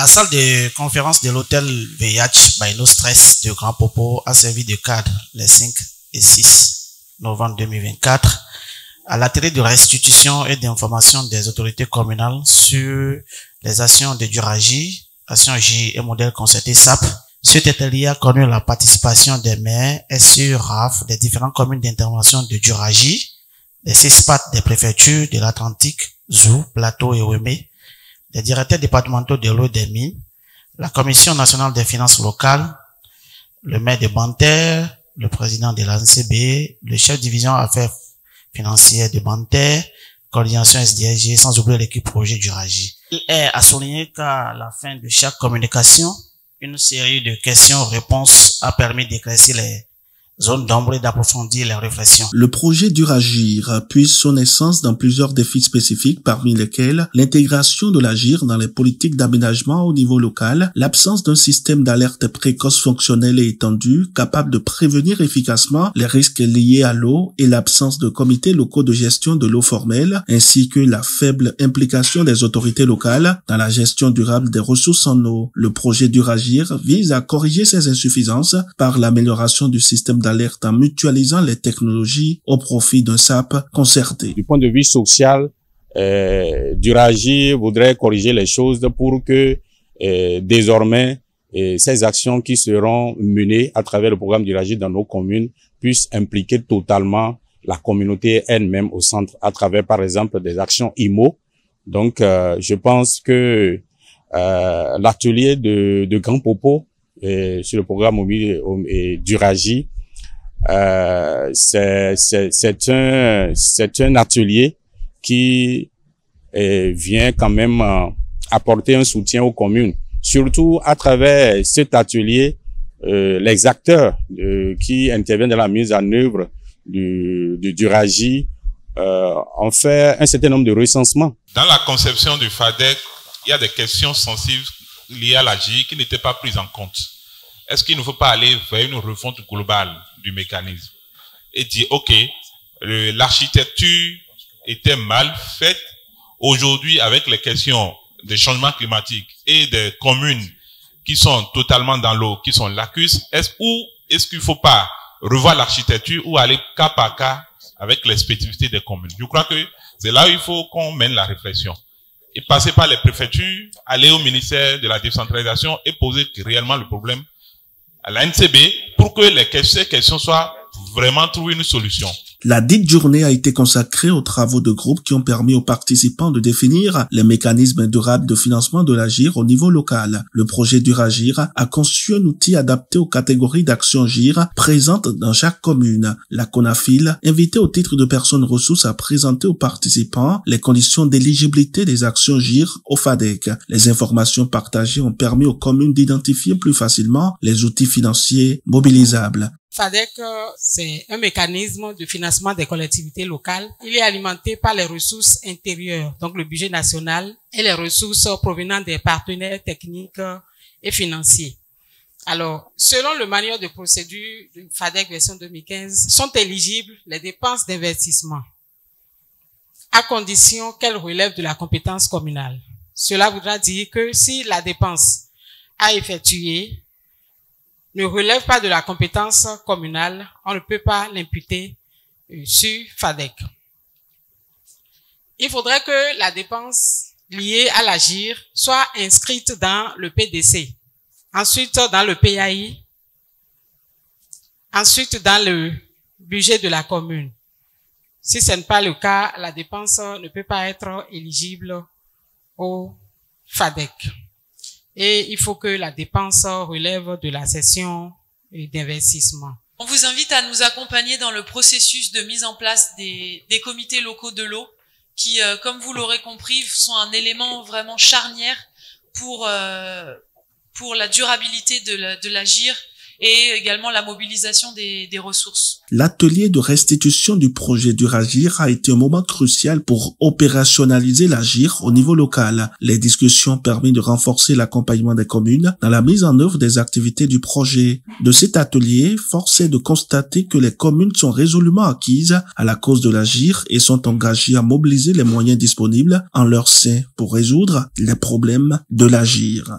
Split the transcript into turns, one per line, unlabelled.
La salle de conférence de l'hôtel VIH by No Stress de Grand Popo a servi de cadre les 5 et 6 novembre 2024 à l'atelier de restitution et d'information des autorités communales sur les actions de Duragie, actions J et modèle concerté SAP. Cet atelier a connu la participation des maires et sur RAF des différentes communes d'intervention de Duragie, des CISPAT des préfectures de l'Atlantique, Zou, Plateau et Ouémé, des directeurs départementaux de l'eau et des mines, la Commission nationale des finances locales, le maire de Banter, le président de l'ANCB, le chef de division affaires financières de Banter, coordination SDSG, sans oublier l'équipe projet Duragie. Il est à souligner qu'à la fin de chaque communication, une série de questions-réponses a permis d'éclaircir les zones d'ombre et d'approfondir les réflexions.
Le projet Duragir puise son essence dans plusieurs défis spécifiques, parmi lesquels l'intégration de l'agir dans les politiques d'aménagement au niveau local, l'absence d'un système d'alerte précoce fonctionnel et étendu, capable de prévenir efficacement les risques liés à l'eau et l'absence de comités locaux de gestion de l'eau formelle, ainsi que la faible implication des autorités locales dans la gestion durable des ressources en eau. Le projet Duragir vise à corriger ces insuffisances par l'amélioration du système d'alerte en mutualisant les technologies au profit d'un SAP concerté.
Du point de vue social, Duragie voudrait corriger les choses pour que désormais ces actions qui seront menées à travers le programme Duragie dans nos communes puissent impliquer totalement la communauté elle-même au centre à travers par exemple des actions IMO. Donc je pense que l'atelier de Grand Popo sur le programme Duragie c'est un atelier qui vient quand même apporter un soutien aux communes. Surtout à travers cet atelier, les acteurs qui interviennent dans la mise en œuvre du Duragie ont fait un certain nombre de recensements.
Dans la conception du FADEC, il y a des questions sensibles liées à l'AGI qui n'étaient pas prises en compte. Est-ce qu'il ne faut pas aller vers une refonte globale du mécanisme et dire, OK, l'architecture était mal faite. Aujourd'hui, avec les questions des changements climatiques et des communes qui sont totalement dans l'eau, qui sont lacustres, est-ce qu'il ne faut pas revoir l'architecture ou aller cas par cas avec les spécificités des communes? Je crois que c'est là où il faut qu'on mène la réflexion. Et passer par les préfectures, aller au ministère de la décentralisation et poser réellement le problème à la NCB pour que ces questions soient vraiment trouver une solution.
La dite journée a été consacrée aux travaux de groupe qui ont permis aux participants de définir les mécanismes durables de financement de l'AGIR au niveau local. Le projet Duragir a conçu un outil adapté aux catégories d'actions GIR présentes dans chaque commune. La CONAFIL invitait au titre de personnes ressources à présenter aux participants les conditions d'éligibilité des actions GIR au FADEC. Les informations partagées ont permis aux communes d'identifier plus facilement les outils financiers mobilisables.
FADEC, c'est un mécanisme de financement des collectivités locales. Il est alimenté par les ressources intérieures, donc le budget national, et les ressources provenant des partenaires techniques et financiers. Alors, selon le manuel de procédure du FADEC version 2015, sont éligibles les dépenses d'investissement, à condition qu'elles relèvent de la compétence communale. Cela voudra dire que si la dépense à effectuer ne relève pas de la compétence communale, on ne peut pas l'imputer sur FADEC. Il faudrait que la dépense liée à l'AGIR soit inscrite dans le PDC, ensuite dans le PAI, ensuite dans le budget de la commune. Si ce n'est pas le cas, la dépense ne peut pas être éligible au FADEC. Et il faut que la dépense relève de la session d'investissement.
On vous invite à nous accompagner dans le processus de mise en place des comités locaux de l'eau qui, comme vous l'aurez compris, sont un élément vraiment charnière pour la durabilité de l'AGIR et également la mobilisation des ressources.
L'atelier de restitution du projet Duragir a été un moment crucial pour opérationnaliser l'AGIR au niveau local. Les discussions ont permis de renforcer l'accompagnement des communes dans la mise en œuvre des activités du projet. De cet atelier, force est de constater que les communes sont résolument acquises à la cause de l'AGIR et sont engagées à mobiliser les moyens disponibles en leur sein pour résoudre les problèmes de l'AGIR.